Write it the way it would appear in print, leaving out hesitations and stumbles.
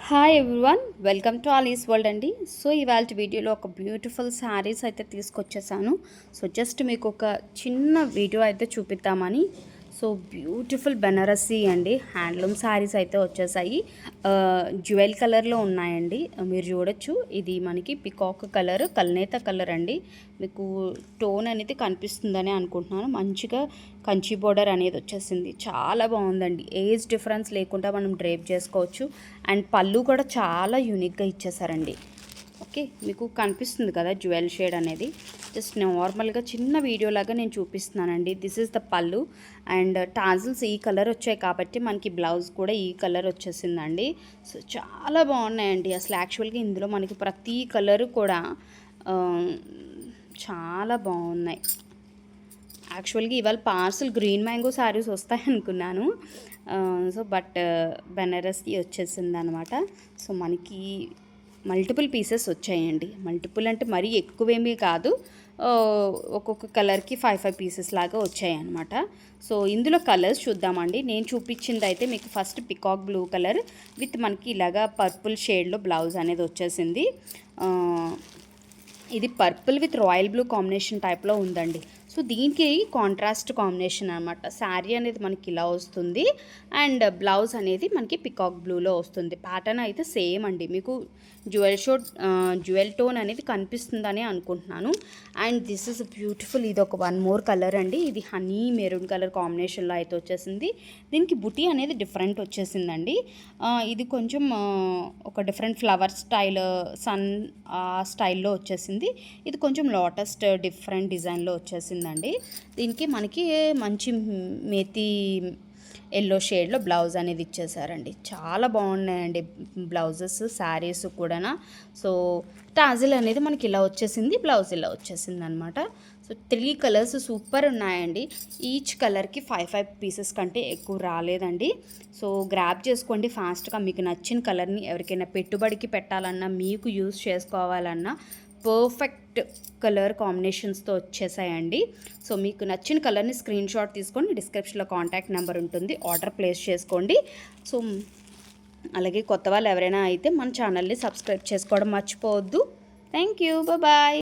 Hi everyone, welcome to Ali's world అండి. So ఇవాళ వీడియోలో ఒక బ్యూటిఫుల్ శారీస్ అయితే తీసుకొచ్చేసాను. సో జస్ట్ మీకు ఒక చిన్న వీడియో అయితే చూపిద్దామని. సో బ్యూటిఫుల్ బెనారసీ అండి, హ్యాండ్లూమ్ శారీస్ అయితే వచ్చేసాయి. జ్యువెల్ కలర్లో ఉన్నాయండి. మీరు చూడొచ్చు, ఇది మనకి పికాక్ కలర్, కల్నేత కలర్ అండి. మీకు టోన్ అనేది కనిపిస్తుందని అనుకుంటున్నాను. మంచిగా కంచి బోర్డర్ అనేది వచ్చేసింది, చాలా బాగుందండి. ఏజ్ డిఫరెన్స్ లేకుండా మనం డ్రేప్ చేసుకోవచ్చు. అండ్ పళ్ళు కూడా చాలా యూనిక్గా ఇచ్చేసారండి. ఓకే, మీకు కనిపిస్తుంది కదా జ్యువెల్ షేడ్ అనేది. జస్ట్ నార్మల్గా చిన్న వీడియోలాగా నేను చూపిస్తున్నానండి. దిస్ ఈజ్ ద పళ్ళు. అండ్ టాజిల్స్ ఈ కలర్ వచ్చాయి కాబట్టి మనకి బ్లౌజ్ కూడా ఈ కలర్ వచ్చేసిందండి. సో చాలా బాగున్నాయండి. అసలు యాక్చువల్గా ఇందులో మనకి ప్రతి కలరు కూడా చాలా బాగున్నాయి. యాక్చువల్గా ఇవాళ పార్సల్ గ్రీన్ మ్యాంగో శారీస్ వస్తాయి అనుకున్నాను. సో బట్ బెనారస్కి వచ్చేసింది అనమాట. సో మనకి మల్టిపుల్ పీసెస్ వచ్చాయండి. మల్టిపుల్ అంటే మరీ ఎక్కువేమీ కాదు, ఒక్కొక్క కలర్కి 5 పీసెస్ లాగా వచ్చాయి అనమాట. సో ఇందులో కలర్స్ చూద్దామండి. నేను చూపించింది అయితే మీకు first peacock blue colour with మనకి ఇలాగా పర్పుల్ షేడ్లో బ్లౌజ్ అనేది వచ్చేసింది. ఇది purple with royal blue combination టైప్లో ఉందండి. సో దీనికి కాంట్రాస్ట్ కాంబినేషన్ అనమాట. శారీ అనేది మనకి ఇలా వస్తుంది అండ్ బ్లౌజ్ అనేది మనకి పికాక్ బ్లూలో వస్తుంది. ప్యాటర్న్ అయితే సేమ్ అండి. మీకు జ్యువెల్ టోన్ అనేది కనిపిస్తుందని అనుకుంటున్నాను. And this is beautiful. ఇది ఒక వన్ మోర్ కలర్ అండి. ఇది హనీ మెరూన్ కలర్ కాంబినేషన్లో అయితే వచ్చేసింది. దీనికి బుటీ అనేది డిఫరెంట్ వచ్చేసిందండి. ఇది కొంచెం ఒక డిఫరెంట్ ఫ్లవర్ స్టైల్, సన్ స్టైల్లో వచ్చేసింది. ఇది కొంచెం లోటస్ డిఫరెంట్ డిజైన్లో వచ్చేసింది అండి. దీనికి మనకి మంచి మేతి ఎల్లో షేడ్లో బ్లౌజ్ అనేది ఇచ్చేసారండి. చాలా బాగున్నాయండి బ్లౌజెస్, శారీస్ కూడా. సో టాజిల్ అనేది మనకి ఇలా వచ్చేసింది, బ్లౌజ్ ఇలా వచ్చేసింది అనమాట. సో 3 కలర్స్ సూపర్ ఉన్నాయండి. ఈచ్ కలర్కి 5 పీసెస్ కంటే ఎక్కువ రాలేదండి. సో గ్రాప్ చేసుకోండి ఫాస్ట్గా. మీకు నచ్చిన కలర్ని ఎవరికైనా పెట్టుబడికి పెట్టాలన్నా, మీకు యూజ్ చేసుకోవాలన్నా పర్ఫెక్ట్ కలర్ కాంబినేషన్స్తో వచ్చేసాయండి. సో మీకు నచ్చిన కలర్ని స్క్రీన్ షాట్ తీసుకొని డిస్క్రిప్షన్లో కాంటాక్ట్ నెంబర్ ఉంటుంది, ఆర్డర్ ప్లేస్ చేసుకోండి. సో అలాగే కొత్త వాళ్ళు ఎవరైనా అయితే మన ఛానల్ని సబ్స్క్రైబ్ చేసుకోవడం మర్చిపోవద్దు. Thank you, bye.